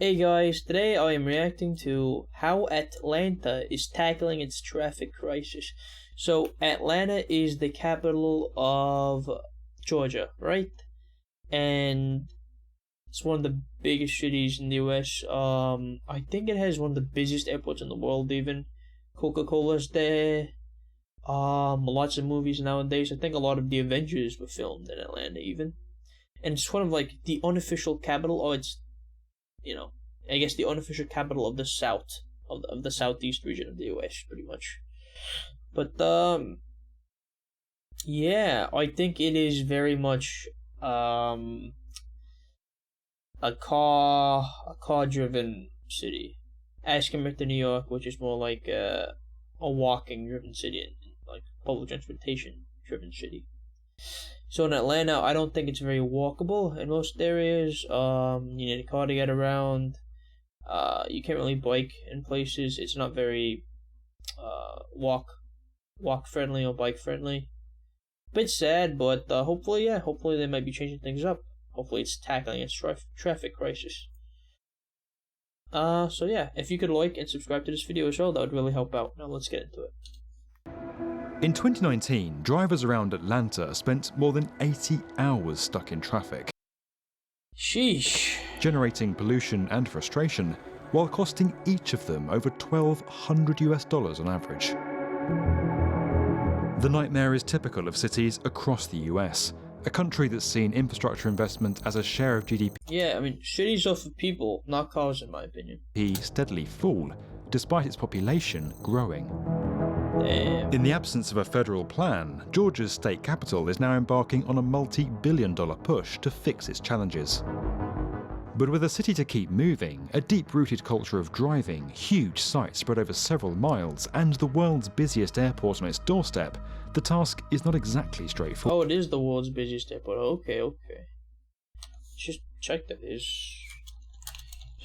Hey guys, today I am reacting to how Atlanta is tackling its traffic crisis. So, Atlanta is the capital of Georgia, right? And it's one of the biggest cities in the US. I think it has one of the busiest airports in the world, even. Coca-Cola's there. Lots of movies nowadays. I think a lot of the Avengers were filmed in Atlanta, even. And it's kind of like the unofficial capital, or it's I guess the unofficial capital of the South, of the southeast region of the US, pretty much. But yeah, I think it is very much a car driven city, as compared to New York, which is more like a walking driven city, and like public transportation driven city. So in Atlanta, I don't think it's very walkable in most areas. You need a car to get around. You can't really bike in places. It's not very walk friendly or bike friendly. Bit sad, but hopefully they might be changing things up. Hopefully it's tackling its traffic crisis. So yeah, if you could like and subscribe to this video as well, that would really help out. Now let's get into it. In 2019, drivers around Atlanta spent more than 80 hours stuck in traffic. Sheesh. Generating pollution and frustration, while costing each of them over $1,200 on average. The nightmare is typical of cities across the US, a country that's seen infrastructure investment as a share of GDP Yeah, I mean, cities are for people, not cars, in my opinion. steadily fall, despite its population growing. Damn. In the absence of a federal plan, Georgia's state capital is now embarking on a multi-billion-dollar push to fix its challenges. But with a city to keep moving, a deep-rooted culture of driving, huge sites spread over several miles, and the world's busiest airport on its doorstep, the task is not exactly straightforward. Oh, it is the world's busiest airport. Okay. Just check that. Is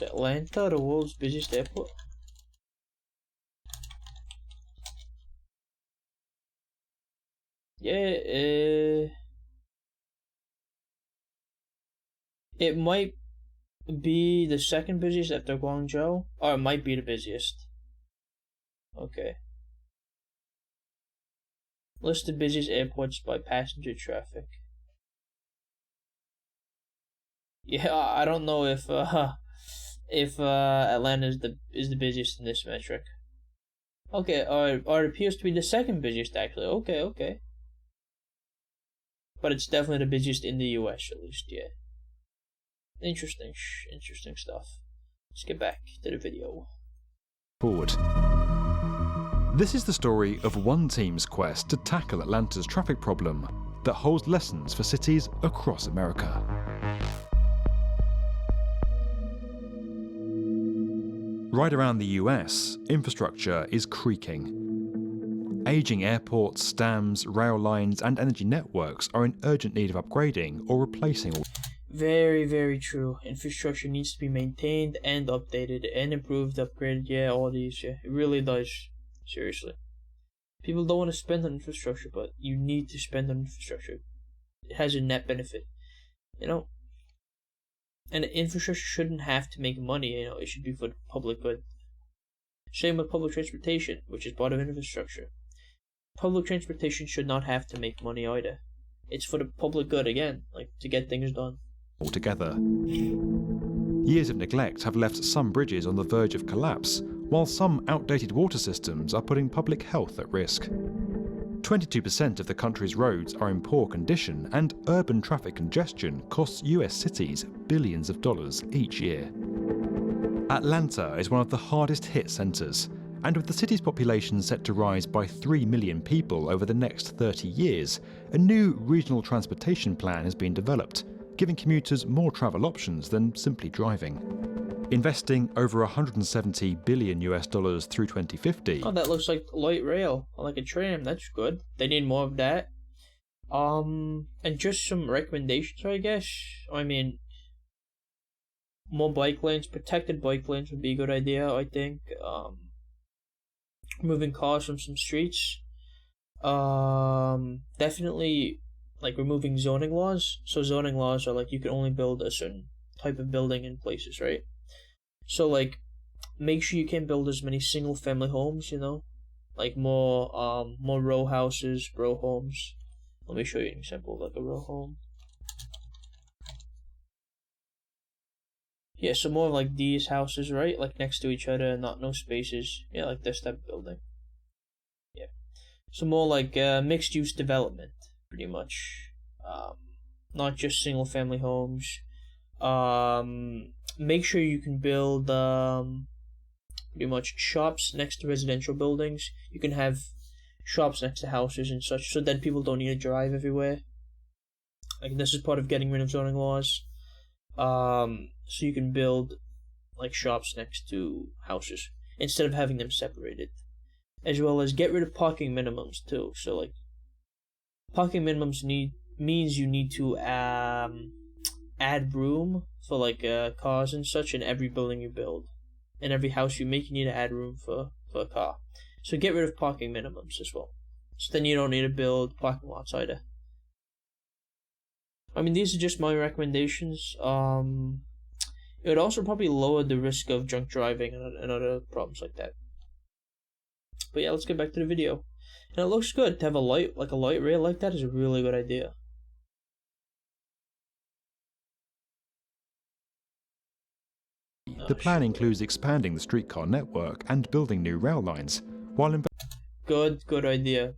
Atlanta the world's busiest airport? Yeah, it might be the second busiest after Guangzhou, or it might be the busiest. Okay. Listed busiest airports by passenger traffic. Yeah, I don't know if Atlanta is the busiest in this metric. Okay, or it appears to be the second busiest actually. Okay. But it's definitely the busiest in the US, at least, yeah. Interesting stuff. Let's get back to the video. This is the story of one team's quest to tackle Atlanta's traffic problem that holds lessons for cities across America. Right around the US, infrastructure is creaking. Aging airports, dams, rail lines, and energy networks are in urgent need of upgrading or replacing. Very true. Infrastructure needs to be maintained and updated and improved, upgraded. Yeah, all these. Yeah, it really does. Seriously. People don't want to spend on infrastructure, but you need to spend on infrastructure. It has a net benefit. And infrastructure shouldn't have to make money. It should be for the public good. Same with public transportation, which is part of infrastructure. Public transportation should not have to make money either. It's for the public good again, like to get things done. Altogether. Years of neglect have left some bridges on the verge of collapse, while some outdated water systems are putting public health at risk. 22% of the country's roads are in poor condition, and urban traffic congestion costs US cities billions of dollars each year. Atlanta is one of the hardest hit centres, and with the city's population set to rise by 3 million people over the next 30 years, a new regional transportation plan has been developed, giving commuters more travel options than simply driving. Investing over $170 billion through 2050. Oh, that looks like light rail, like a tram. That's good. They need more of that. And just some recommendations, I guess. I mean, more bike lanes, protected bike lanes would be a good idea, I think. Moving cars from some streets. Definitely, like, removing zoning laws. So zoning laws are like you can only build a certain type of building in places, right? So like, make sure you can build as many single family homes, like more row houses, row homes. Let me show you an example of like a row home. Yeah, so more like these houses, right? Like next to each other, not no spaces. Yeah, like this type of building. Yeah. So more like mixed use development, pretty much. Not just single family homes. Make sure you can build pretty much shops next to residential buildings. You can have shops next to houses and such, so then people don't need to drive everywhere. Like this is part of getting rid of zoning laws. So you can build like shops next to houses instead of having them separated, as well as get rid of parking minimums too. So like, parking minimums means you need to add room for like cars and such in every building you build. In every house you make, you need to add room for a car. So get rid of parking minimums as well. So then you don't need to build parking lots either. I mean, these are just my recommendations. It would also probably lower the risk of drunk driving and other problems like that. But yeah, let's get back to the video. And it looks good to have a light rail like that is a really good idea. The plan includes expanding the streetcar network and building new rail lines, while Good idea.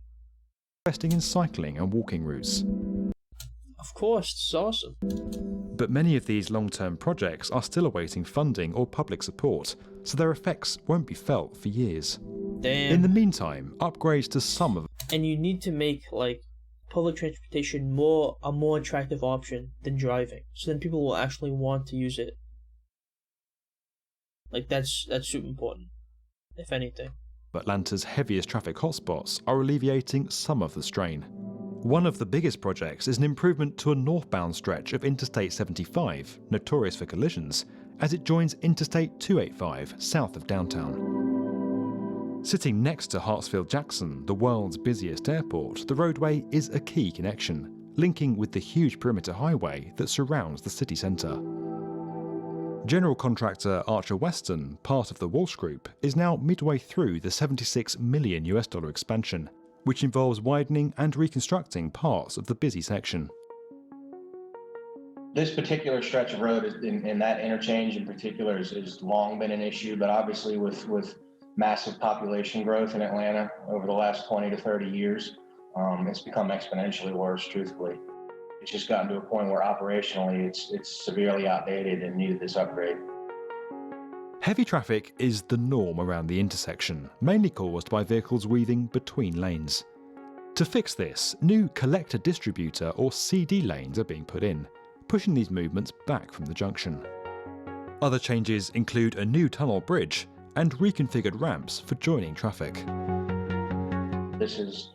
investing in cycling and walking routes. Of course, it's awesome. But many of these long-term projects are still awaiting funding or public support, so their effects won't be felt for years. Damn. In the meantime, upgrades to some of And you need to make like public transportation a more attractive option than driving, so then people will actually want to use it. Like that's super important, if anything. Atlanta's heaviest traffic hotspots are alleviating some of the strain. One of the biggest projects is an improvement to a northbound stretch of Interstate 75, notorious for collisions, as it joins Interstate 285 south of downtown. Sitting next to Hartsfield-Jackson, the world's busiest airport, the roadway is a key connection, linking with the huge perimeter highway that surrounds the city centre. General contractor Archer Western, part of the Walsh Group, is now midway through the $76 million expansion, which involves widening and reconstructing parts of the busy section. This particular stretch of road in that interchange in particular has long been an issue, but obviously with massive population growth in Atlanta over the last 20 to 30 years, it's become exponentially worse, truthfully. It's just gotten to a point where operationally it's severely outdated and needed this upgrade. Heavy traffic is the norm around the intersection, mainly caused by vehicles weaving between lanes. To fix this, new collector distributor or CD lanes are being put in, pushing these movements back from the junction. Other changes include a new tunnel bridge and reconfigured ramps for joining traffic. This is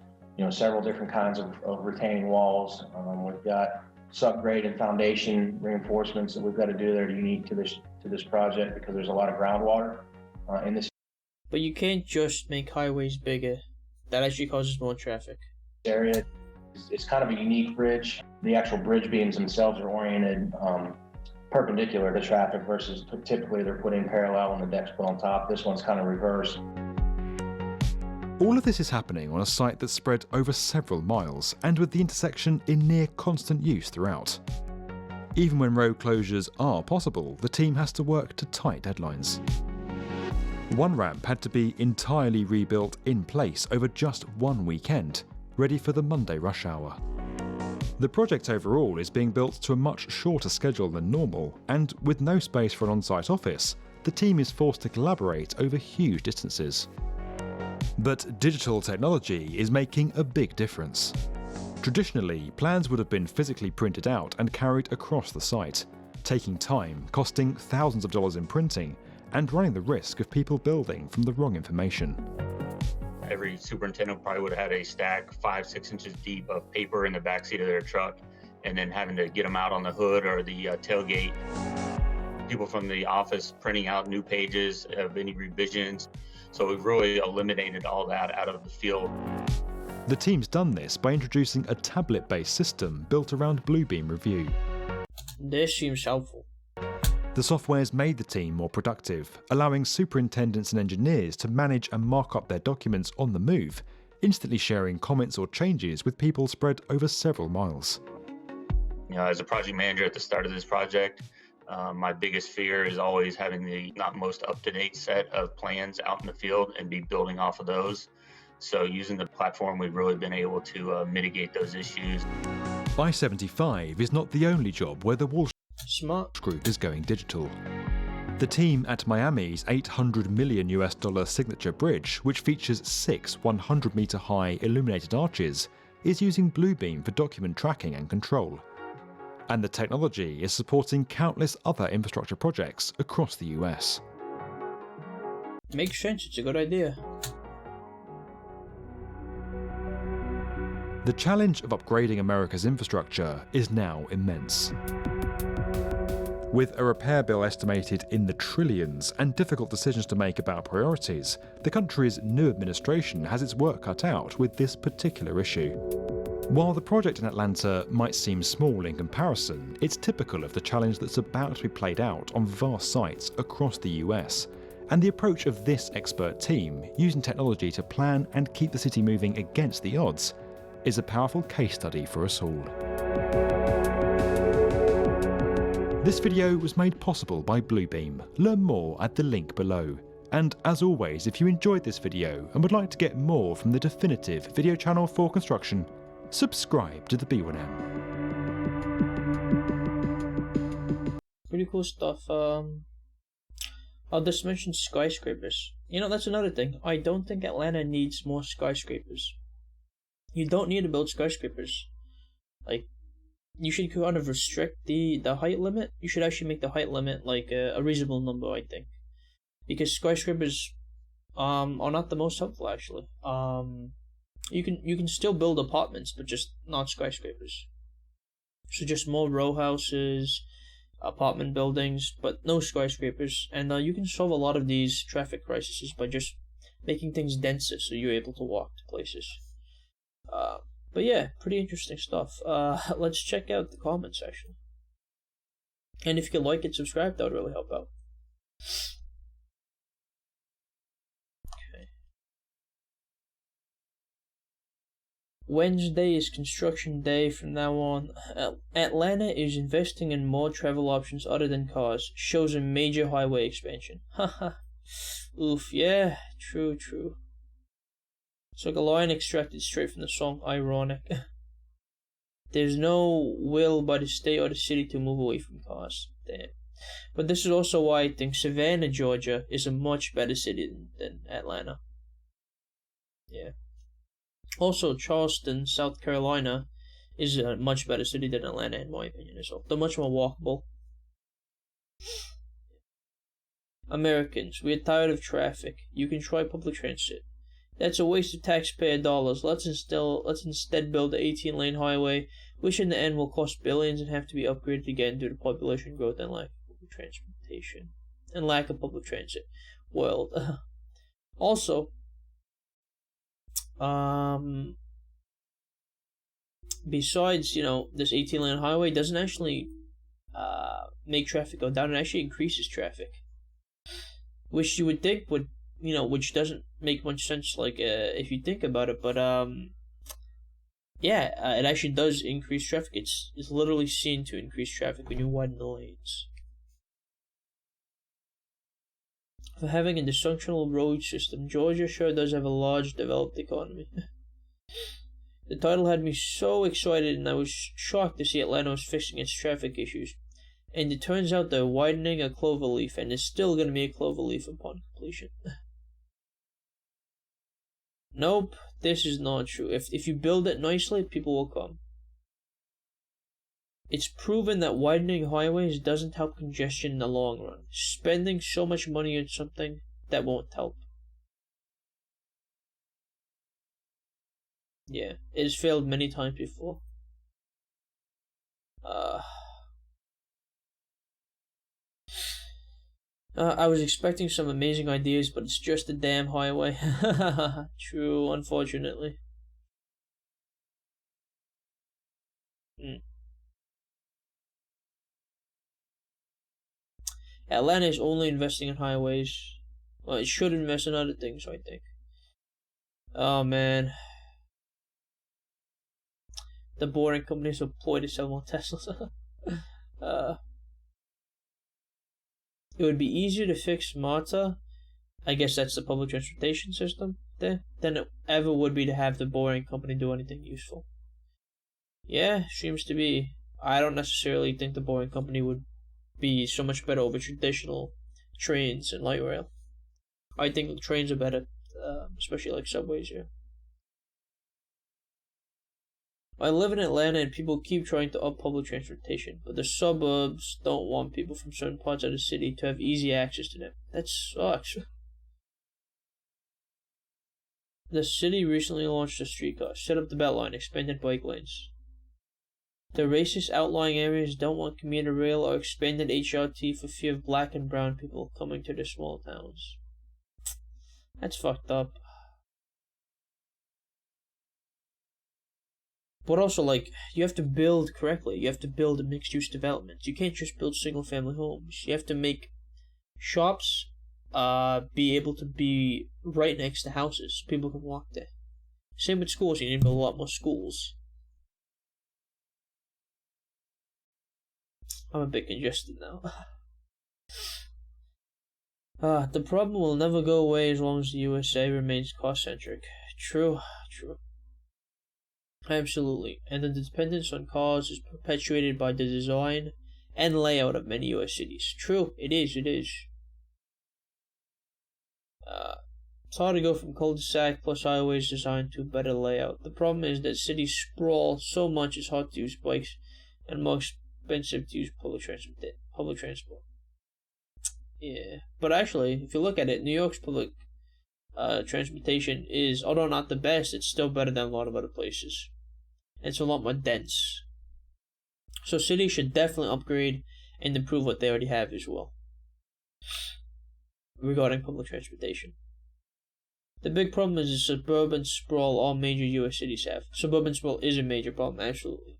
several different kinds of retaining walls. We've got subgrade and foundation reinforcements that we've got to do that are unique to this project because there's a lot of groundwater in this But you can't just make highways bigger. That actually causes more traffic. area. It's kind of a unique bridge. The actual bridge beams themselves are oriented perpendicular to traffic versus typically they're put in parallel and the deck's put on top. This one's kind of reversed. All of this is happening on a site that's spread over several miles and with the intersection in near constant use throughout. Even when road closures are possible, the team has to work to tight deadlines. One ramp had to be entirely rebuilt in place over just one weekend, ready for the Monday rush hour. The project overall is being built to a much shorter schedule than normal, and with no space for an on-site office, the team is forced to collaborate over huge distances. But digital technology is making a big difference. Traditionally, plans would have been physically printed out and carried across the site, taking time, costing thousands of dollars in printing, and running the risk of people building from the wrong information. Every superintendent probably would have had a stack 5-6 inches deep of paper in the backseat of their truck, and then having to get them out on the hood or the tailgate. People from the office printing out new pages of any revisions. So we've really eliminated all that out of the field. The team's done this by introducing a tablet-based system built around Bluebeam Review. This seems helpful. The software's made the team more productive, allowing superintendents and engineers to manage and mark up their documents on the move, instantly sharing comments or changes with people spread over several miles. As a project manager at the start of this project, my biggest fear is always having the not most up-to-date set of plans out in the field and be building off of those. So using the platform, we've really been able to mitigate those issues. I-75 is not the only job where the Wall Smart. Group is going digital. The team at Miami's $800 million Signature Bridge, which features 6 100-meter high illuminated arches, is using Bluebeam for document tracking and control. And the technology is supporting countless other infrastructure projects across the US. Makes sense, it's a good idea. The challenge of upgrading America's infrastructure is now immense. With a repair bill estimated in the trillions and difficult decisions to make about priorities, the country's new administration has its work cut out with this particular issue. While the project in Atlanta might seem small in comparison, it's typical of the challenge that's about to be played out on vast sites across the US, and the approach of this expert team, using technology to plan and keep the city moving against the odds, is a powerful case study for us all. This video was made possible by Bluebeam. Learn more at the link below. And as always, if you enjoyed this video and would like to get more from the definitive video channel for construction, subscribe to the B1M. Pretty cool stuff. I'll just mention skyscrapers. That's another thing. I don't think Atlanta needs more skyscrapers. You don't need to build skyscrapers. Like, you should kind of restrict the height limit. You should actually make the height limit like a reasonable number, I think, because skyscrapers are not the most helpful actually. You can still build apartments, but just not skyscrapers. So just more row houses, apartment buildings, but no skyscrapers. And you can solve a lot of these traffic crises by just making things denser, so you're able to walk to places. But yeah, pretty interesting stuff. Let's check out the comment section. And if you could like and subscribe, that would really help out. Okay. Wednesday is construction day from now on. Atlanta is investing in more travel options other than cars. Shows a major highway expansion. Haha. Oof, yeah, true. It's like a line extracted straight from the song Ironic. There's no will by the state or the city to move away from cars. Damn. But this is also why I think Savannah, Georgia is a much better city than Atlanta. Yeah. Also, Charleston, South Carolina is a much better city than Atlanta in my opinion as well. They're much more walkable. Americans, we are tired of traffic. You can try public transit. That's a waste of taxpayer dollars. Let's instead build the 18-lane highway, which in the end will cost billions and have to be upgraded again due to population growth and lack of public transportation. And lack of public transit. World. Also, besides, this 18-lane highway doesn't actually make traffic go down. It actually increases traffic. Which you would think would, which doesn't make much sense, like, if you think about it, but, yeah, it actually does increase traffic. It's literally seen to increase traffic when you widen the lanes. For having a dysfunctional road system, Georgia sure does have a large developed economy. The title had me so excited, and I was shocked to see Atlanta was fixing its traffic issues. And it turns out they're widening a cloverleaf, and there's still going to be a cloverleaf upon completion. Nope, this is not true. If you build it nicely, people will come. It's proven that widening highways doesn't help congestion in the long run. Spending so much money on something that won't help. Yeah, it has failed many times before. I was expecting some amazing ideas, but it's just a damn highway. True, unfortunately. Atlanta is only investing in highways. Well, it should invest in other things, I think. Oh man. The boring companies will ploy to sell more Teslas. It would be easier to fix MARTA, I guess that's the public transportation system there, than it ever would be to have the boring company do anything useful. Yeah, seems to be. I don't necessarily think the boring company would be so much better over traditional trains and light rail. I think trains are better, especially like subways here. I live in Atlanta and people keep trying to up public transportation, but the suburbs don't want people from certain parts of the city to have easy access to them. That sucks. The city recently launched a streetcar, set up the Beltline, expanded bike lanes. The racist outlying areas don't want commuter rail or expanded HRT for fear of black and brown people coming to their small towns. That's fucked up. But also, like, you have to build correctly. You have to build mixed-use developments. You can't just build single-family homes. You have to make shops be able to be right next to houses. So people can walk there. Same with schools. You need to build a lot more schools. I'm a bit congested now. The problem will never go away as long as the USA remains cost-centric. True. Absolutely. And the dependence on cars is perpetuated by the design and layout of many US cities. True, it is. It's hard to go from cul-de-sac plus highways design to better layout. The problem is that cities sprawl so much it's hard to use bikes and more expensive to use public transport. Yeah. But actually, if you look at it, New York's public transportation is, although not the best, it's still better than a lot of other places. It's a lot more dense. So cities should definitely upgrade and improve what they already have as well regarding public transportation. The big problem is the suburban sprawl all major US cities have. Suburban sprawl is a major problem, absolutely.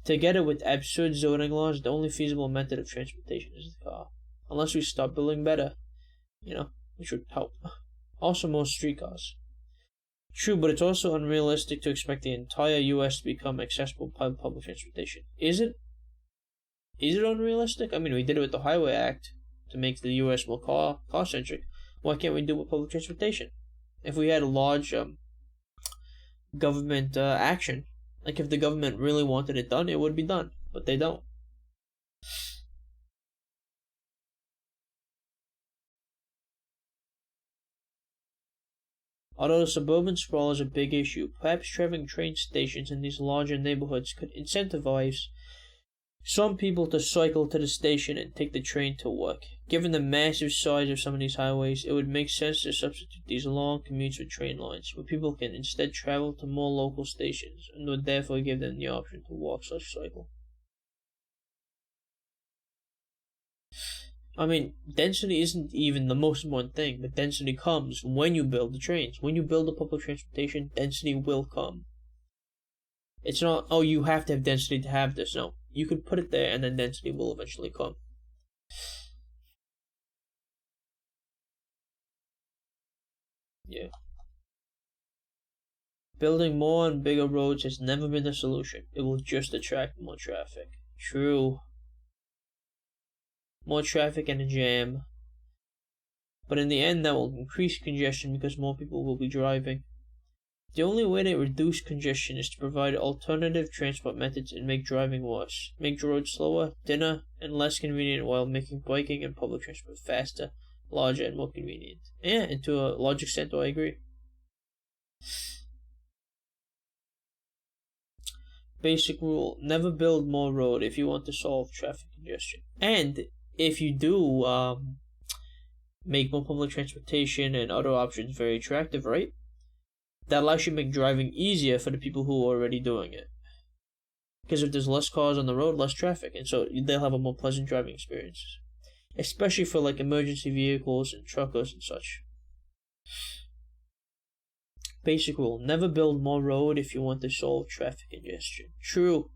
Together with absurd zoning laws, the only feasible method of transportation is the car. Unless we start building better, which would help. Also, more streetcars. True, but it's also unrealistic to expect the entire U.S. to become accessible by public transportation. Is it? Is it unrealistic? I mean, we did it with the Highway Act to make the U.S. more car-centric. Why can't we do it with public transportation? If we had a large government action, like if the government really wanted it done, it would be done, but they don't. Although the suburban sprawl is a big issue, perhaps having train stations in these larger neighborhoods could incentivize some people to cycle to the station and take the train to work. Given the massive size of some of these highways, it would make sense to substitute these long commutes with train lines, where people can instead travel to more local stations, and would therefore give them the option to walk/cycle. I mean, density isn't even the most important thing, but density comes when you build the trains. When you build the public transportation, density will come. It's not, oh, you have to have density to have this. No, you could put it there and then density will eventually come. Yeah. Building more and bigger roads has never been the solution. It will just attract more traffic. True. More traffic and a jam. But in the end, that will increase congestion because more people will be driving. The only way to reduce congestion is to provide alternative transport methods and make driving worse. Make the roads slower, thinner, and less convenient while making biking and public transport faster, larger, and more convenient. Yeah, and to a large extent, I agree. Basic rule: never build more road if you want to solve traffic congestion. And if you do make more public transportation and other options very attractive, right? That'll actually make driving easier for the people who are already doing it. Because if there's less cars on the road, less traffic, and so they'll have a more pleasant driving experience. Especially for like emergency vehicles and truckers and such. Basic rule: never build more road if you want to solve traffic congestion. True.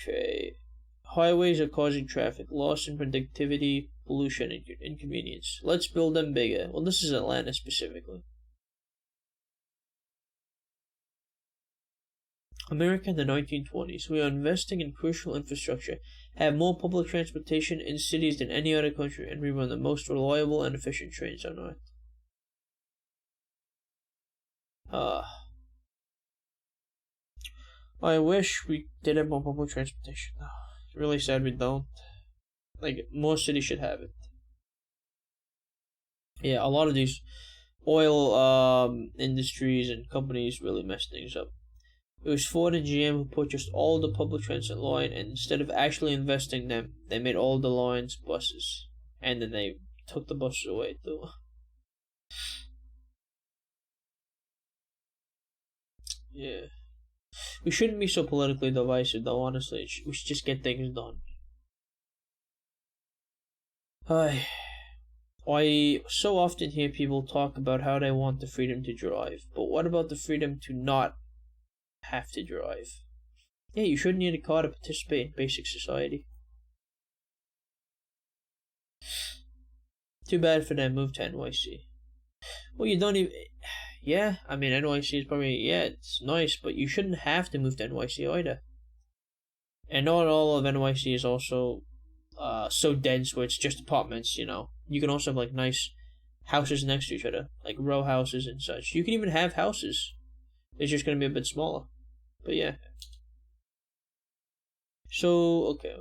Okay. Highways are causing traffic loss in productivity, pollution, and inconvenience. Let's build them bigger. Well, this is Atlanta specifically. America in the 1920s. We are investing in crucial infrastructure, have more public transportation in cities than any other country, and we run the most reliable and efficient trains on Earth. I wish we did have more public transportation. Really sad we don't. Like, more cities should have it. Yeah, a lot of these oil industries and companies really mess things up. It was Ford and GM who purchased all the public transit line, and instead of actually investing them, they made all the lines buses. And then they took the buses away too. Yeah. We shouldn't be so politically divisive though, honestly. We should just get things done. I so often hear people talk about how they want the freedom to drive, but what about the freedom to not have to drive? Yeah, you shouldn't need a car to participate in basic society. Too bad for them, move to NYC. Well, you don't even... Yeah, I mean, NYC is probably... Yeah, it's nice, but you shouldn't have to move to NYC either. And not all of NYC is also so dense where it's just apartments, you know. You can also have, like, nice houses next to each other, like row houses and such. You can even have houses. It's just going to be a bit smaller. But yeah. So, okay.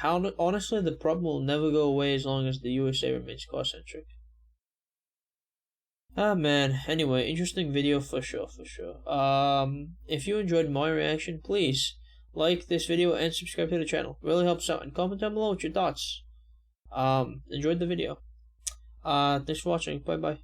Honestly, the problem will never go away as long as the USA remains car-centric. Ah, man. Anyway, interesting video for sure. If you enjoyed my reaction, please like this video and subscribe to the channel. Really helps out. And comment down below with your thoughts. Enjoyed the video. Thanks for watching. Bye-bye.